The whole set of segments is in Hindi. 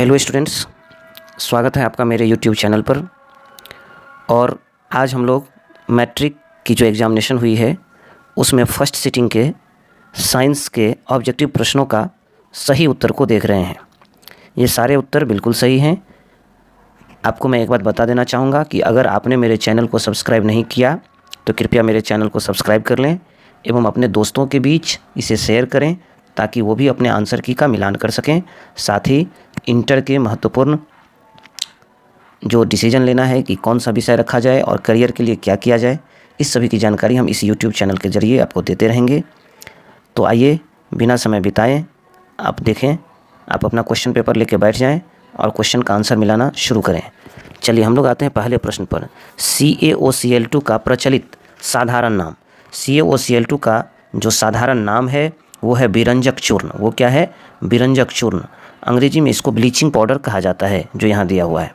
हेलो स्टूडेंट्स, स्वागत है आपका मेरे यूट्यूब चैनल पर। और आज हम लोग मैट्रिक की जो एग्ज़ामिनेशन हुई है उसमें फर्स्ट सिटिंग के साइंस के ऑब्जेक्टिव प्रश्नों का सही उत्तर को देख रहे हैं। ये सारे उत्तर बिल्कुल सही हैं। आपको मैं एक बात बता देना चाहूँगा कि अगर आपने मेरे चैनल को सब्सक्राइब नहीं किया तो कृपया मेरे चैनल को सब्सक्राइब कर लें एवं अपने दोस्तों के बीच इसे शेयर करें ताकि वो भी अपने आंसर की का मिलान कर सकें। साथ ही इंटर के महत्वपूर्ण जो डिसीजन लेना है कि कौन सा विषय रखा जाए और करियर के लिए क्या किया जाए, इस सभी की जानकारी हम इस यूट्यूब चैनल के ज़रिए आपको देते रहेंगे। तो आइए बिना समय बिताए आप देखें, आप अपना क्वेश्चन पेपर लेके बैठ जाएं और क्वेश्चन का आंसर मिलाना शुरू करें। चलिए हम लोग आते हैं पहले प्रश्न पर। CaOCl2 का प्रचलित साधारण नाम। CaOCl2 का जो साधारण नाम है वो है विरंजक चूर्ण। वो क्या है? विरंजक चूर्ण। अंग्रेजी में इसको ब्लीचिंग पाउडर कहा जाता है, जो यहाँ दिया हुआ है।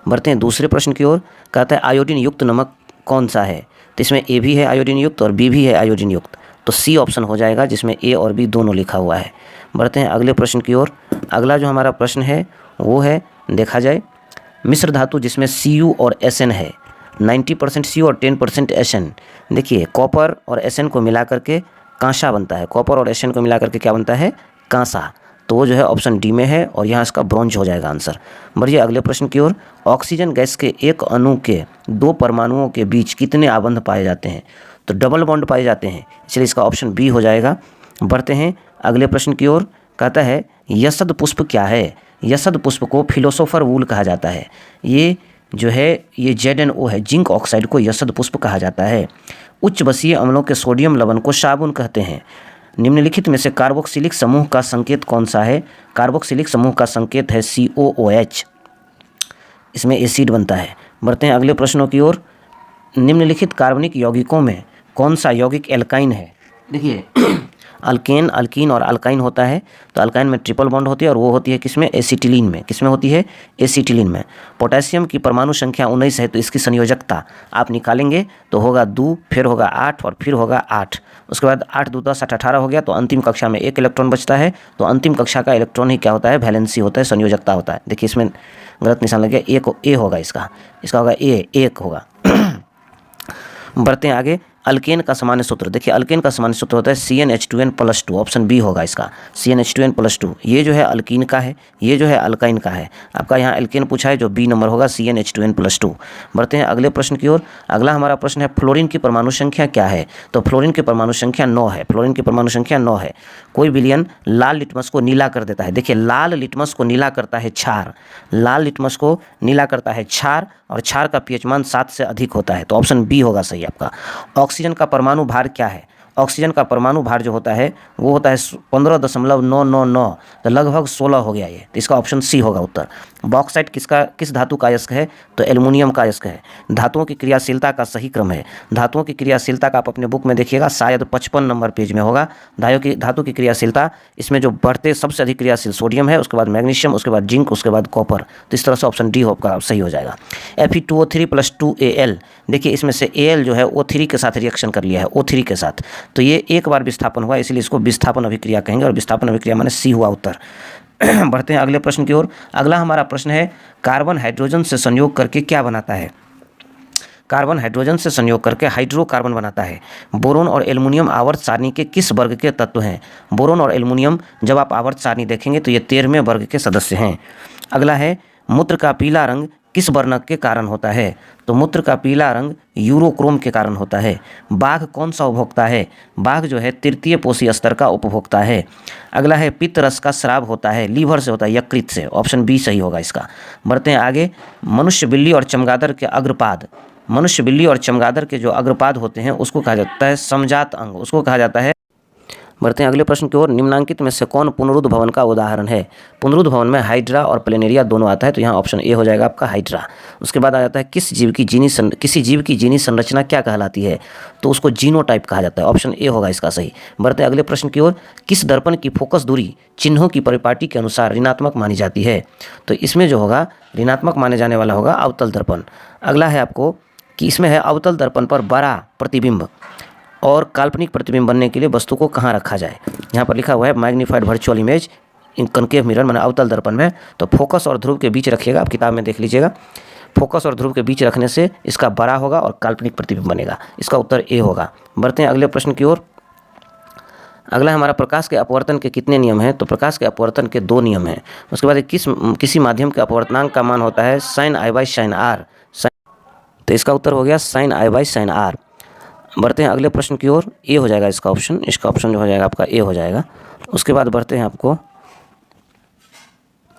बढ़ते हैं दूसरे प्रश्न की ओर। कहता है आयोडीन युक्त नमक कौन सा है? तो इसमें ए भी है आयोडीन युक्त और बी भी है आयोडीन युक्त, तो सी ऑप्शन हो जाएगा जिसमें ए और बी दोनों लिखा हुआ है। बढ़ते हैं अगले प्रश्न की ओर। अगला जो हमारा प्रश्न है वो है, देखा जाए, मिश्र धातु जिसमें Cu और Sn है, 90% Cu और 10% Sn। देखिए कॉपर और Sn को मिला करके कांसा बनता है। कॉपर और Sn को मिला करके क्या बनता है? कांसा। तो वो जो है ऑप्शन डी में है और यहाँ इसका ब्रॉन्ज हो जाएगा आंसर। बढ़िए अगले प्रश्न की ओर। ऑक्सीजन गैस के एक अणु के दो परमाणुओं के बीच कितने आबंध पाए जाते हैं? तो डबल बॉन्ड पाए जाते हैं, इसलिए इसका ऑप्शन बी हो जाएगा। बढ़ते हैं अगले प्रश्न की ओर। कहता है यशद पुष्प क्या है? यशद पुष्प को फिलोसोफर वूल कहा जाता है। ये जो है ये ZnO है, जिंक ऑक्साइड को यशद पुष्प कहा जाता है। उच्च बसीय अम्लों के सोडियम लवण को साबुन कहते हैं। निम्नलिखित में से कार्बोक्सिलिक समूह का संकेत कौन सा है? कार्बोक्सिलिक समूह का संकेत है COOH, इसमें एसिड बनता है। बढ़ते हैं अगले प्रश्नों की ओर। निम्नलिखित कार्बनिक यौगिकों में कौन सा यौगिक एल्काइन है? देखिए अल्केन, अल्कीन और अल्काइन होता है। तो अल्काइन में ट्रिपल बॉन्ड होती है और वो होती है किसमें? एसिटिलीन में। किसमें होती है? एसिटिलीन में। पोटेशियम की परमाणु संख्या 19 है, तो इसकी संयोजकता आप निकालेंगे तो होगा 2, फिर होगा 8 और फिर होगा 8। उसके बाद 8 2 10 8 18 हो गया, तो अंतिम कक्षा में 1 इलेक्ट्रॉन बचता है। तो अंतिम कक्षा का इलेक्ट्रॉन ही क्या होता है? वैलेंसी होता है, संयोजकता होता है। देखिए इसमें गलत निशान लग गया, ए होगा इसका होगा ए, 1 होगा। बढ़ते हैं आगे। अल्केन का सामान्य सूत्र। देखिए अल्केन का सामान्य सूत्र होता है CnH2n+2। ऑप्शन बी होगा इसका, CnH2n+2। ये जो है अल्कीन का है, ये जो है अल्काइन का है। आपका यहाँ अल्केन पूछा है, जो बी नंबर होगा CnH2n+2। बढ़ते हैं अगले प्रश्न की ओर। अगला हमारा प्रश्न है फ्लोरीन की परमाणु संख्या क्या है? तो फ्लोरीन की परमाणु संख्या 9 है। फ्लोरीन की परमाणु संख्या 9 है। कोई विलयन लाल लिटमस को नीला कर देता है। देखिए लाल लिटमस को नीला करता है क्षार। लाल लिटमस को नीला करता है क्षार, और क्षार का pH मान 7 से अधिक होता है, तो ऑप्शन बी होगा सही आपका। ऑक्सीजन का परमाणु भार क्या है? ऑक्सीजन का परमाणु भार जो होता है वो होता है 15.999, तो लगभग 16 हो गया ये, तो इसका ऑप्शन सी होगा उत्तर। बॉक्साइट किस धातु का अयस्क है? तो एल्युमिनियम का अयस्क है। धातुओं की क्रियाशीलता का सही क्रम है। धातुओं की क्रियाशीलता का आप अपने बुक में देखिएगा, शायद 55 नंबर पेज में होगा। धातु की क्रियाशीलता, इसमें जो बढ़ते सबसे अधिक क्रियाशील सोडियम है, उसके बाद मैग्नीशियम, उसके बाद जिंक, उसके बाद कॉपर। तो इस तरह से ऑप्शन डी आपका सही हो जाएगा। Fe2O3+2Al। देखिए इसमें से Al जो है O3 के साथ रिएक्शन कर लिया है, O3 के साथ, तो ये एक बार विस्थापन हुआ, इसलिए इसको विस्थापन अभिक्रिया कहेंगे, और विस्थापन अभिक्रिया माने सी हुआ उत्तर। बढ़ते हैं अगले प्रश्न की ओर। अगला हमारा प्रश्न है कार्बन हाइड्रोजन से संयोग करके क्या बनाता है? कार्बन हाइड्रोजन से संयोग करके हाइड्रोकार्बन बनाता है। बोरोन और एल्युमिनियम आवर्त सारणी के किस वर्ग के तत्व हैं? बोरोन और एल्युमिनियम जब आप आवर्त सारणी देखेंगे तो ये 13वें वर्ग के सदस्य हैं। अगला है मूत्र का पीला रंग किस वर्णक के कारण होता है? तो मूत्र का पीला रंग यूरोक्रोम के कारण होता है। बाघ कौन सा उपभोक्ता है? बाघ जो है तृतीय पोषी स्तर का उपभोक्ता है। अगला है पित्त रस का स्राव होता है, लीवर से होता है, यकृत से। ऑप्शन बी सही होगा इसका। बढ़ते हैं आगे। मनुष्य, बिल्ली और चमगादड़ के अग्रपाद, मनुष्य, बिल्ली और चमगादड़ के जो अग्रपाद होते हैं उसको कहा जाता है समजात अंग, उसको कहा जाता है। बढ़ते हैं अगले प्रश्न की ओर। निम्नांकित में से कौन पुनरुद्ध भवन का उदाहरण है? पुनरुद्ध भवन में हाइड्रा और प्लेनेरिया दोनों आता है, तो यहाँ ऑप्शन ए हो जाएगा आपका हाइड्रा। उसके बाद आ जाता है किसी जीव की जीनी संरचना क्या कहलाती है? तो उसको जीनोटाइप कहा जाता है। ऑप्शन ए होगा इसका सही। बढ़ते हैं अगले प्रश्न की ओर। किस दर्पण की फोकस दूरी चिन्हों की परिपाटी के अनुसार ऋणात्मक मानी जाती है? तो इसमें जो होगा ऋणात्मक माने जाने वाला होगा अवतल दर्पण। अगला है आपको कि इसमें है अवतल दर्पण पर बड़ा प्रतिबिंब और काल्पनिक प्रतिबिंब बनने के लिए वस्तु को कहाँ रखा जाए? यहाँ पर लिखा हुआ है magnified virtual image concave mirror माने अवतल दर्पण में, तो फोकस और ध्रुव के बीच रखिएगा, आप किताब में देख लीजिएगा। फोकस और ध्रुव के बीच रखने से इसका बड़ा होगा और काल्पनिक प्रतिबिंब बनेगा। इसका उत्तर ए होगा। बढ़ते हैं अगले प्रश्न की ओर। अगला हमारा प्रकाश के अपवर्तन के कितने नियम हैं? तो प्रकाश के अपवर्तन के 2 नियम हैं। उसके बाद किसी माध्यम के अपवर्तनांक का मान होता है sin i by sin r। तो इसका उत्तर हो गया sin i by sin r। बढ़ते हैं अगले प्रश्न की ओर। ए हो जाएगा इसका ऑप्शन जो हो जाएगा आपका ए हो जाएगा। उसके बाद बढ़ते हैं आपको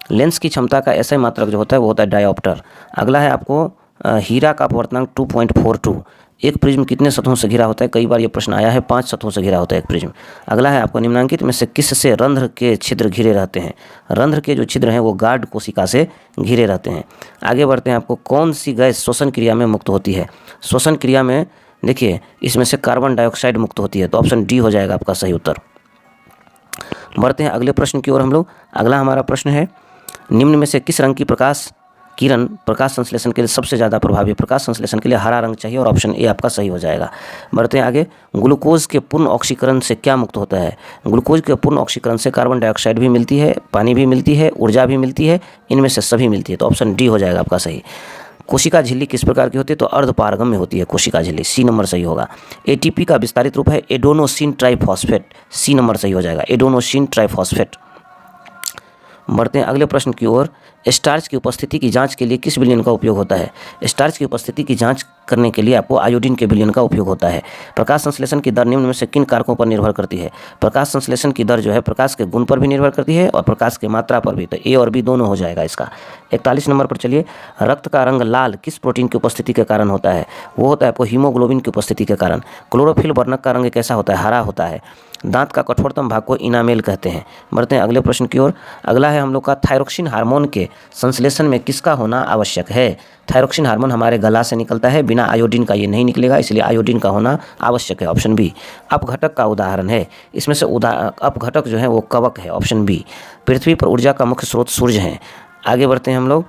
लेंस की क्षमता का एसआई मात्रक जो होता है वो होता है डायोप्टर। अगला है आपको हीरा का अपवर्तनांक 2.42। एक प्रिज्म कितने सतहों से घिरा होता है? कई बार ये प्रश्न आया है, 5 सतहों से घिरा होता है एक प्रिज्म। अगला है आपको निम्नांकित में से किससे रंध्र के छिद्र घिरे रहते हैं? रंध्र के जो छिद्र हैं वो गार्ड कोशिका से घिरे रहते हैं। आगे बढ़ते हैं आपको कौन सी गैस श्वसन क्रिया में मुक्त होती है? श्वसन क्रिया में देखिए इसमें से कार्बन डाइऑक्साइड मुक्त होती है, तो ऑप्शन डी हो जाएगा आपका सही उत्तर। बढ़ते हैं अगले प्रश्न की ओर हम लोग। अगला हमारा प्रश्न है निम्न में से किस रंग की किरण प्रकाश संश्लेषण के लिए सबसे ज़्यादा प्रभावी है? प्रकाश संश्लेषण के लिए हरा रंग चाहिए और ऑप्शन ए आपका सही हो जाएगा। बढ़ते हैं आगे। ग्लूकोज के पूर्ण ऑक्सीकरण से क्या मुक्त होता है? ग्लूकोज के पूर्ण ऑक्सीकरण से कार्बन डाइऑक्साइड भी मिलती है, पानी भी मिलती है, ऊर्जा भी मिलती है, इनमें से सभी मिलती है, तो ऑप्शन डी हो जाएगा आपका सही। कोशिका झिल्ली किस प्रकार की होती है? तो अर्धपारगम्य होती है कोशिका झिल्ली, सी नंबर सही होगा। एटीपी का विस्तारित रूप है एडोनोसिन ट्राइफॉस्फेट, सी नंबर सही हो जाएगा, एडोनोसिन ट्राइफॉस्फेट। बढ़ते हैं अगले प्रश्न की ओर। स्टार्च की उपस्थिति की जांच के लिए किस विलयन का उपयोग होता है? स्टार्च की उपस्थिति की जांच करने के लिए आपको आयोडीन के विलयन का उपयोग होता है। प्रकाश संश्लेषण की दर निम्न में से किन कारकों पर निर्भर करती है? प्रकाश संश्लेषण की दर जो है प्रकाश के गुण पर भी निर्भर करती है और प्रकाश की मात्रा पर भी, तो ए और बी दोनों हो जाएगा इसका। 41 नंबर पर चलिए। रक्त का रंग लाल किस प्रोटीन की उपस्थिति के कारण होता है? वो होता है आपको हीमोग्लोबिन की उपस्थिति के कारण। क्लोरोफिल वर्णक का रंग कैसा होता है? हरा होता है। दांत का कठोरतम भाग को इनामेल कहते हैं। बढ़ते हैं अगले प्रश्न की ओर। अगला है हम लोग का थायरोक्सिन हार्मोन के संश्लेषण में किसका होना आवश्यक है? थायरोक्सिन हार्मोन हमारे गला से निकलता है, बिना आयोडीन का ये नहीं निकलेगा, इसलिए आयोडीन का होना आवश्यक है, ऑप्शन बी। अपघटक का उदाहरण है, इसमें से अपघटक जो है वो कवक है, ऑप्शन बी। पृथ्वी पर ऊर्जा का मुख्य स्रोत सूर्य है। आगे बढ़ते हैं हम लोग।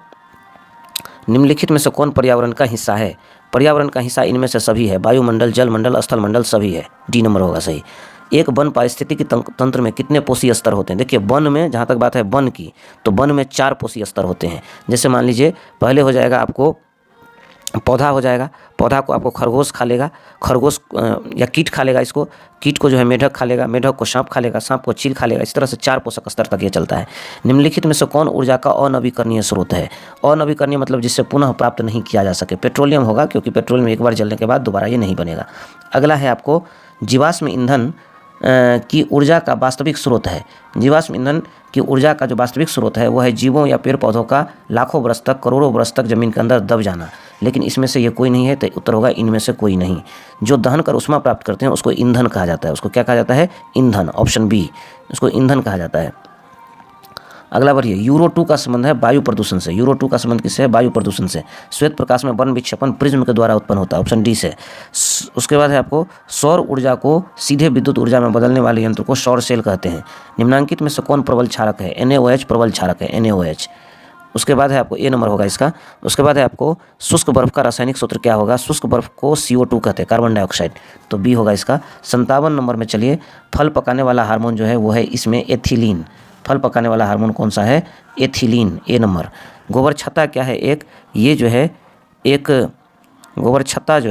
निम्नलिखित में से कौन पर्यावरण का हिस्सा है? पर्यावरण का हिस्सा इनमें से सभी है, वायुमंडल, जलमंडल, स्थल मंडल सभी है, डी नंबर होगा सही। एक वन पारिस्थितिकी तंत्र में कितने पोषी स्तर होते हैं? देखिए वन में, जहाँ तक बात है वन की, तो वन में 4 पोषी स्तर होते हैं। जैसे मान लीजिए पहले हो जाएगा आपको पौधा हो जाएगा, पौधा को आपको खरगोश खा लेगा, खरगोश या कीट खा लेगा इसको, कीट को जो है मेढक खा लेगा, मेढक को सांप खा लेगा, सांप को चील खा लेगा। इस तरह से 4 पोषक स्तर तक ये चलता है। निम्नलिखित में से कौन ऊर्जा का अनवीकरणीय स्रोत है? अनवीकरणीय मतलब जिससे पुनः प्राप्त नहीं किया जा सके। पेट्रोलियम होगा, क्योंकि पेट्रोलियम एक बार जलने के बाद दोबारा ये नहीं बनेगा। अगला है आपको जीवाश्म ईंधन की ऊर्जा का वास्तविक स्रोत है। जीवाश्म ईंधन की ऊर्जा का जो वास्तविक स्रोत है वो है जीवों या पेड़ पौधों का लाखों वर्ष तक, करोड़ों वर्ष तक जमीन के अंदर दब जाना, लेकिन इसमें से ये कोई नहीं है, तो उत्तर होगा इनमें से कोई नहीं। जो दहन कर उष्मा प्राप्त करते हैं उसको ईंधन कहा जाता है। उसको क्या कहा जाता है? ईंधन, ऑप्शन बी, उसको ईंधन कहा जाता है। अगला बढ़िए। यूरो 2 का संबंध है वायु प्रदूषण से। यूरो 2 का संबंध किससे है? वायु प्रदूषण से। श्वेत प्रकाश में वर्ण विक्षेपण प्रिज्म के द्वारा उत्पन्न होता है, ऑप्शन डी से। उसके बाद है आपको सौर ऊर्जा को सीधे विद्युत ऊर्जा में बदलने वाले यंत्र को सौर सेल कहते हैं। निम्नांकित में से कौन प्रबल क्षारक है? NaOH प्रबल क्षारक है, NaOH। उसके बाद है आपको ए नंबर होगा इसका। उसके बाद है आपको शुष्क बर्फ का रासायनिक सूत्र क्या होगा? शुष्क बर्फ को CO2 कहते हैं, कार्बन डाइऑक्साइड, तो बी होगा इसका। 57 नंबर में चलिए। फल पकाने वाला हार्मोन जो है वो है इसमें एथिलीन। फल पकाने वाला हार्मोन कौन सा है? एथिलीन, ए नंबर। गोबर छत्ता क्या है? एक ये जो है एक गोबर छत्ता जो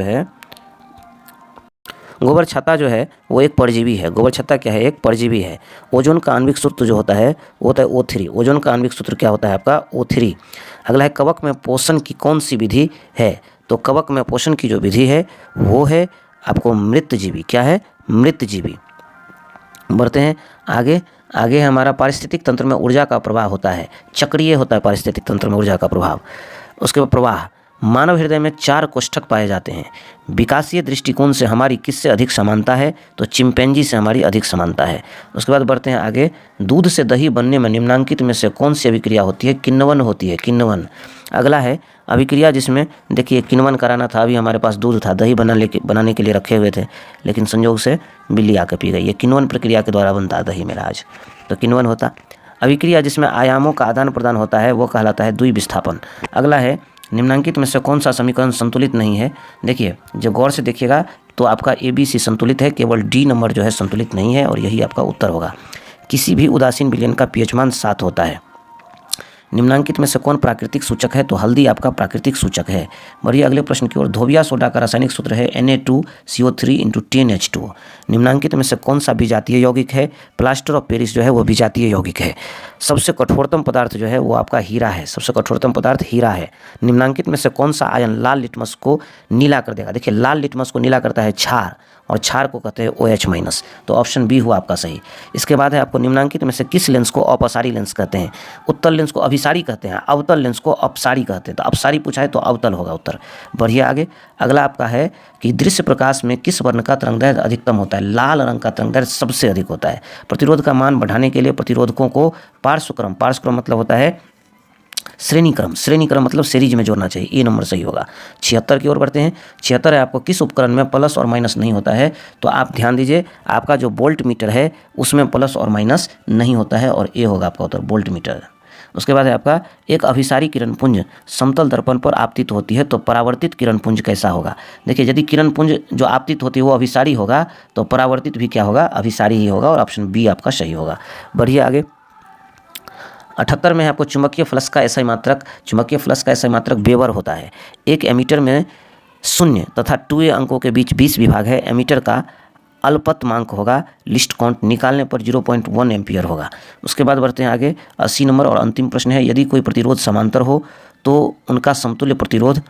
है वो एक परजीवी है। गोबर छत्ता क्या है? एक परजीवी है। ओजोन का आणविक सूत्र जो होता है वो होता है O3। ओजोन का आणविक सूत्र क्या होता है आपका? O3। अगला है कवक में पोषण की कौन सी विधि है? तो कवक में पोषण की जो विधि है वो है आपको मृतजीवी। क्या है? मृतजीवी। बढ़ते हैं आगे। आगे हमारा पारिस्थितिक तंत्र में ऊर्जा का प्रवाह होता है, चक्रीय होता है पारिस्थितिक तंत्र में ऊर्जा का प्रभाव। उसके बाद प्रवाह। मानव हृदय में 4 कोष्ठक पाए जाते हैं। विकासीय दृष्टिकोण से हमारी किससे अधिक समानता है? तो चिंपैंजी से हमारी अधिक समानता है। उसके बाद बढ़ते हैं आगे। दूध से दही बनने में निम्नांकित में से कौन सी अभिक्रिया होती है? किण्वन होती है, किण्वन। अगला है अभिक्रिया जिसमें देखिए किण्वन कराना था। अभी हमारे पास दूध था, दही बनाने के लिए रखे हुए थे, लेकिन संयोग से बिल्ली आकर पी गई। ये किण्वन प्रक्रिया के द्वारा बनता है दही मेरा आज, तो किण्वन होता। अभिक्रिया जिसमें आयामों का आदान प्रदान होता है वो कहलाता है द्विविस्थापन। अगला है निम्नांकित में से कौन सा समीकरण संतुलित नहीं है? देखिए जो गौर से देखिएगा तो आपका ABC संतुलित है, केवल डी नंबर जो है संतुलित नहीं है, और यही आपका उत्तर होगा। किसी भी उदासीन विलयन का pH मान 7 होता है। निम्नांकित में से कौन प्राकृतिक सूचक है? तो हल्दी आपका प्राकृतिक सूचक है। बढ़िए अगले प्रश्न की ओर। धोबिया सोडा का रासायनिक सूत्र है Na2CO3 × 10H2O। निम्नांकित में से कौन सा विजातीय यौगिक है? प्लास्टर ऑफ पेरिस जो है वो विजातीय यौगिक है। सबसे कठोरतम पदार्थ जो है वो आपका हीरा है। सबसे कठोरतम पदार्थ हीरा है। निम्नांकित में से कौन सा आयन लाल लिटमस को नीला कर देगा? देखिए लाल लिटमस को नीला करता है क्षार, और क्षार को कहते हैं OH-। तो ऑप्शन बी हुआ आपका सही। इसके बाद है आपको निम्नांकित में से किस लेंस को अपसारी लेंस कहते हैं? उत्तल लेंस को अभिसारी कहते हैं, अवतल लेंस को अपसारी कहते हैं। तो अपसारी पूछा है तो अवतल होगा उत्तर। बढ़िए आगे अगला आपका है कि दृश्य प्रकाश में किस वर्ण का तरंगदैर्घ्य अधिकतम होता है? लाल रंग का तरंगदैर्घ्य सबसे अधिक होता है। प्रतिरोध का मान बढ़ाने के लिए प्रतिरोधकों को पार्श्वक्रम मतलब होता है श्रेणीक्रम मतलब सीरीज में जोड़ना चाहिए। ये नंबर सही होगा। 76 की ओर बढ़ते हैं। 76 है आपको किस उपकरण में प्लस और माइनस नहीं होता है? तो आप ध्यान दीजिए आपका जो वोल्ट मीटर है उसमें प्लस और माइनस नहीं होता है, और ये होगा आपका उत्तर वोल्ट मीटर। उसके बाद है आपका एक अभिसारी किरणपुंज समतल दर्पण पर आपतित होती है तो परावर्तित किरणपुंज कैसा होगा? देखिए यदि किरणपुंज जो आपतित होती है वो अभिसारी होगा तो परावर्तित भी क्या होगा? अभिसारी ही होगा, और ऑप्शन बी आपका सही होगा। बढ़िए आगे 78 में है आपको चुंबकीय फ्लक्स का SI मात्रक वेबर होता है। एक एमीटर में 0 तथा 2A अंकों के बीच 20 विभाग है। एमीटर का अल्पतमांक होगा, लिस्ट काउंट निकालने पर 0.1 एम्पियर होगा। उसके बाद बढ़ते हैं आगे 80 नंबर और अंतिम प्रश्न है। यदि कोई प्रतिरोध समांतर हो तो उनका समतुल्य प्रतिरोध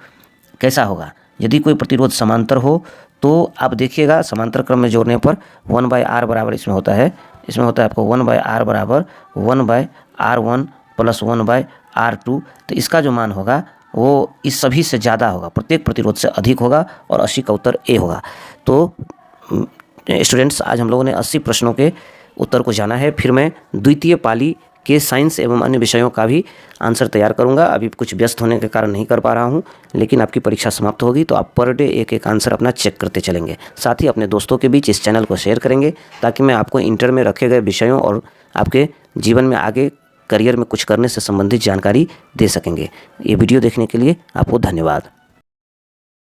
कैसा होगा? यदि कोई प्रतिरोध समांतर हो तो आप देखिएगा समांतर क्रम में जोड़ने पर 1/R बराबर इसमें होता है आपको 1/R बराबर 1/R1 + 1/R2। तो इसका जो मान होगा वो इस सभी से ज़्यादा होगा, प्रत्येक प्रतिरोध से अधिक होगा, और 80 का उत्तर ए होगा। तो स्टूडेंट्स आज हम लोगों ने 80 प्रश्नों के उत्तर को जाना है। फिर मैं द्वितीय पाली के साइंस एवं अन्य विषयों का भी आंसर तैयार करूंगा। अभी कुछ व्यस्त होने के कारण नहीं कर पा रहा हूं, लेकिन आपकी परीक्षा समाप्त होगी तो आप पर डे एक आंसर अपना चेक करते चलेंगे। साथ ही अपने दोस्तों के बीच इस चैनल को शेयर करेंगे ताकि मैं आपको इंटर में रखे गए विषयों और आपके जीवन में आगे करियर में कुछ करने से संबंधित जानकारी दे सकेंगे। ये वीडियो देखने के लिए आपको धन्यवाद।